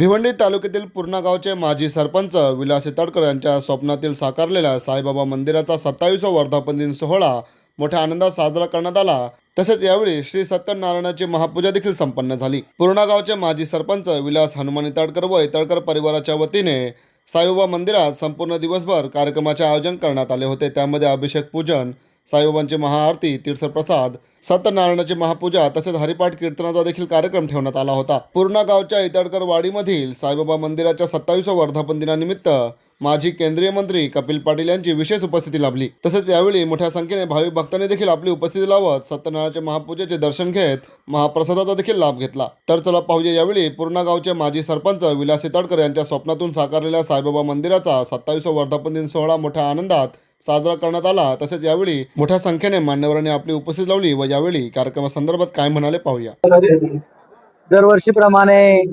भिवंडी तालुक्यातील पूर्णा गावचे माजी सरपंच विलास तडकर यांच्या स्वप्नातील साकारलेल्या साईबाबा मंदिराचा 27वा वर्धापन दिन सोहळा मोठ्या आनंदात साजरा करण्यात आला। तसेच यावेळी श्री सत्यनारायणाची महापूजा देखील संपन्न झाली। पूर्णा गावचे माजी सरपंच विलास हनुमानी तडकर व तडकर परिवाराच्या वतीने साईबाबा मंदिरात संपूर्ण दिवसभर कार्यक्रमाचे आयोजन करण्यात आले होते। त्यामध्ये अभिषेक पूजन, साईबाबांची महाआरती, तीर्थप्रसाद, सत्यनारायणाची महापूजा तसेच हरिपाठ कीर्तनाचा देखील कार्यक्रम ठेवण्यात आला होता। पूर्णा गावच्या इतडकर वाडीमधील साईबाबा मंदिराच्या 27व्या वर्धापन दिनानिमित्त माजी केंद्रीय मंत्री कपिल पाटील यांची विशेष उपस्थिती लाभली। तसेच यावेळी मोठ्या संख्येने भाविक भक्तांनी देखील आपली उपस्थिती लावत सत्यनारायणाच्या महापूजेचे दर्शन घेत महाप्रसादाचा देखील लाभ घेतला। तर चला पाहूया यावेळी पूर्णा गावचे माजी सरपंच विलास तडकर यांच्या स्वप्नातून साकारलेल्या साईबाबा मंदिराचा 27वा वर्धापन दिन सोहळा मोठ्या आनंदात साजरा करण्यात आला। तसेच यावेळी मोठ्या संख्येने मान्यवरांनी आपली उपस्थिती लावली व यावेळी कार्यक्रमासंदर्भात काय म्हणाले पाहूया। दरवर्षीप्रमाणे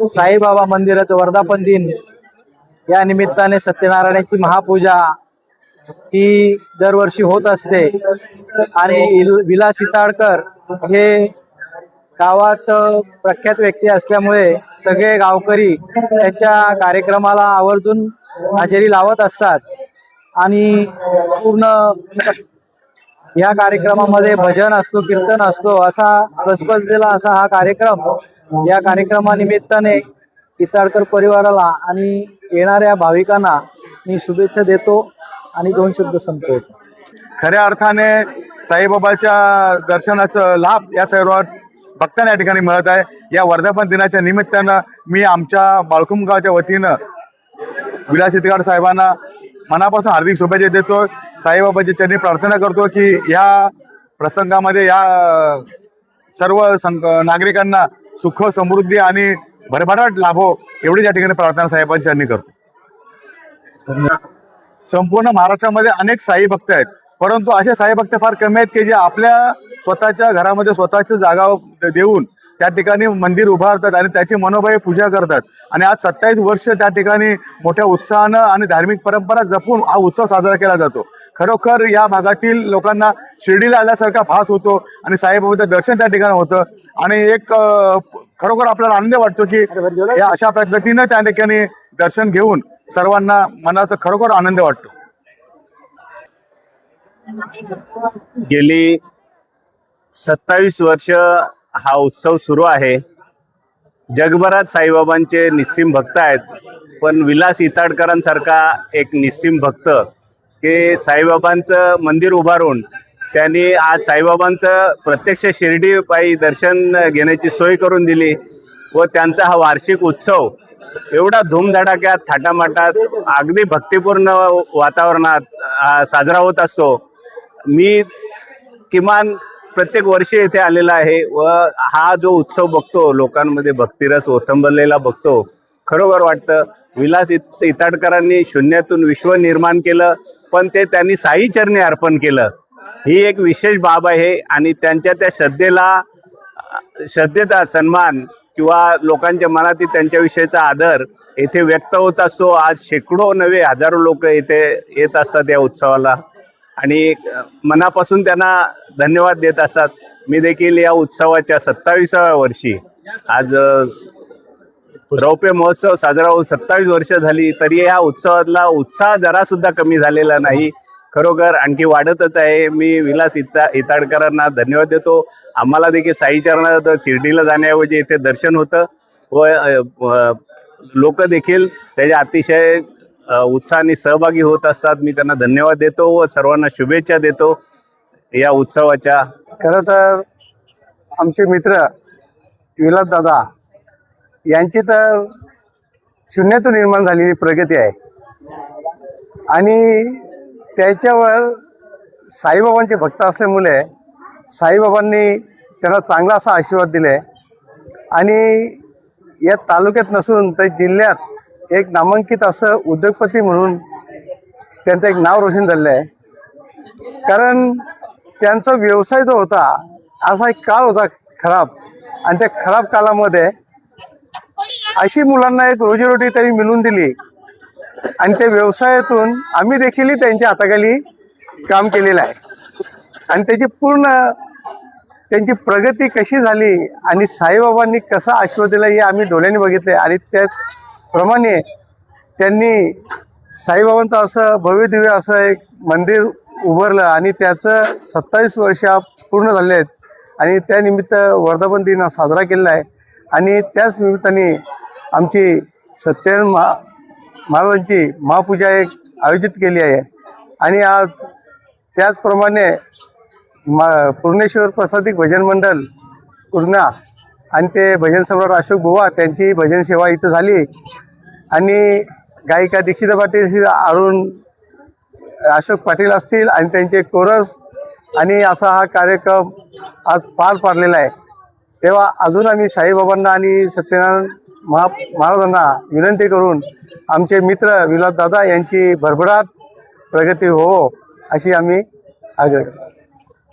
साईबाबा मंदिराचं वर्धापन दिन या निमित्ताने सत्यनारायणाची महापूजा ही दरवर्षी होत असते आणि विलास इताडकर हे गावात प्रख्यात व्यक्ती असल्यामुळे सगळे गावकरी त्यांच्या कार्यक्रमाला आवर्जून हजेरी लावत असतात आणि पूर्ण या कार्यक्रमामध्ये भजन असतो, कीर्तन असतो, असा गजबजलेला असा हा कार्यक्रम। या कार्यक्रमानिमित्ताने इताडकर परिवाराला आणि येणाऱ्या भाविकांना मी शुभेच्छा देतो आणि 2 शब्द संपवतो। खऱ्या अर्थाने साईबाबाच्या दर्शनाचा लाभ या सर्व भक्तांना या ठिकाणी मिळत आहे। या वर्धापन दिनाच्या निमित्तानं मी आमच्या बाळकुम गावच्या वतीनं विलास इतडकर साहेबांना मनापासून हार्दिक शुभेच्छा देतो। साईबाबाच्या चरणी प्रार्थना करतो की या प्रसंगामध्ये या सर्व नागरिकांना सुख, समृद्धी आणि भरभराट लाभो एवढी या ठिकाणी प्रार्थना साहेबांच्या चरणी करतो। संपूर्ण महाराष्ट्रामध्ये अनेक साई भक्त आहेत, परंतु असे साई भक्त फार कमी आहेत की जे आपल्या स्वतःच्या घरामध्ये स्वतःची जागा देऊन त्या ठिकाणी मंदिर उभारतात आणि त्याची मनोभावे पूजा करतात। आणि आज 27 वर्ष त्या ठिकाणी मोठ्या उत्साहानं आणि धार्मिक परंपरा जपून हा उत्सव साजरा केला जातो। खरोखर या भागातील लोकांना शिर्डीला आल्यासारखा भास होतो आणि साईबाबाचं दर्शन त्या ठिकाणी होतं आणि एक खरोखर आपल्याला आनंद वाटतो की या अशा पद्धतीने त्या ठिकाणी दर्शन घेऊन सर्वांना मनाचा खरोखर आनंद वाटतो। गेली 27 वर्ष हा उत्सव सुरू आहे। जगभरात साईबाबांचे निस्सीम भक्त आहेत, पण विलास इताडकरांसारखा एक निस्सीम भक्त की साईबाबांचं मंदिर उभारून त्यांनी आज साईबाबांचं प्रत्यक्ष शिर्डी पायी दर्शन घेण्याची सोय करून दिली व त्यांचा हा वार्षिक उत्सव एवढा धूमधडाक्यात थाटामाटात अगदी भक्तिपूर्ण वातावरणात साजरा होत असतो। मी किमान प्रत्येक वर्षी येथे आलेला आहे व हा जो उत्सव बघतो, लोकांमध्ये भक्तिरस ओथंबलेला बघतो, खरोखर वाटतं विलास इताडकरांनी शून्यातून विश्व निर्माण केलं, पण ते त्यांनी साई चरणी अर्पण केलं। ही एक विशेष बाब आहे आणि त्यांच्या त्या श्रद्धेचा सन्मान किंवा लोकांच्या मनातील त्यांच्याविषयीचा आदर येथे व्यक्त होत असतो। आज शेकडो नव्हे हजारो लोक येथे येत असतात या उत्सवाला आणि मनापासून त्यांना धन्यवाद देत असतात। मी देखील या उत्सवाच्या 27व्या वर्षी आज रौप्य महोत्सव साजरा होऊन 27 वर्ष झाली, तरी या उत्सवातला उत्साह जरा सुद्धा कमी झालेला नाही, खरोखर आणखी वाढतच आहे। मी विलास इताडकरांना धन्यवाद देतो। आम्हाला देखील साई चरणात शिर्डीला जाण्याऐवजी इथे दर्शन होतं व लोक देखील त्याच्या अतिशय उत्साहाने सहभागी होत असतात। मी त्यांना धन्यवाद देतो व सर्वांना शुभेच्छा देतो या उत्सवाच्या। खरं तर आमचे मित्र विलास दादा यांची तर शून्यातून निर्माण झालेली प्रगती आहे आणि त्याच्यावर साईबाबांचे भक्त असल्यामुळे साईबाबांनी त्यांना चांगला असा आशीर्वाद दिले आणि या तालुक्यात नसून तर जिल्ह्यात एक नामांकित असं उद्योगपती म्हणून त्यांचं एक नाव रोशन झालेलं आहे। कारण त्यांचा व्यवसाय जो होता, असा एक काळ होता खराब, आणि त्या खराब काळामध्ये अशी मुलांना एक रोजीरोटी त्यांनी मिळवून दिली आणि त्या व्यवसायातून आम्ही देखील त्यांच्या हाताखाली काम केलेलं आहे आणि त्याची पूर्ण त्यांची प्रगती कशी झाली आणि साईबाबांनी कसा आशीर्वाद दिला हे आम्ही डोळ्यांनी बघितले. आणि त्याचप्रमाणे त्यांनी साईबाबांचं असं भव्यदिव्य असं एक मंदिर उभारलं आणि त्याचं 27 वर्ष पूर्ण झाले आहेत. आणि त्यानिमित्त वर्धापन दिन साजरा केलेला आहे. आणि त्याच निमित्ताने आमची सत्यनारायण महाराजांची महापूजा एक आयोजित केली आहे. आणि आज त्याचप्रमाणे पूर्णेश्वर प्रसादिक भजन मंडळ पूर्णा आणि ते भजन सम्राट अशोक बुवा त्यांची भजन सेवा इथं झाली. आणि गायिका दीक्षिता पाटील, अरुण अशोक पाटील असतील आणि त्यांचे कोरस आणि असा हा कार्यक्रम आज पार पाडलेला आहे. तेव्हा अजून आम्ही साईबाबांना आणि सत्यनारायण महाराजांना विनंती करून आमचे मित्र विलासदादा यांची भरभराट प्रगती हो अशी आम्ही आग्रह करतो.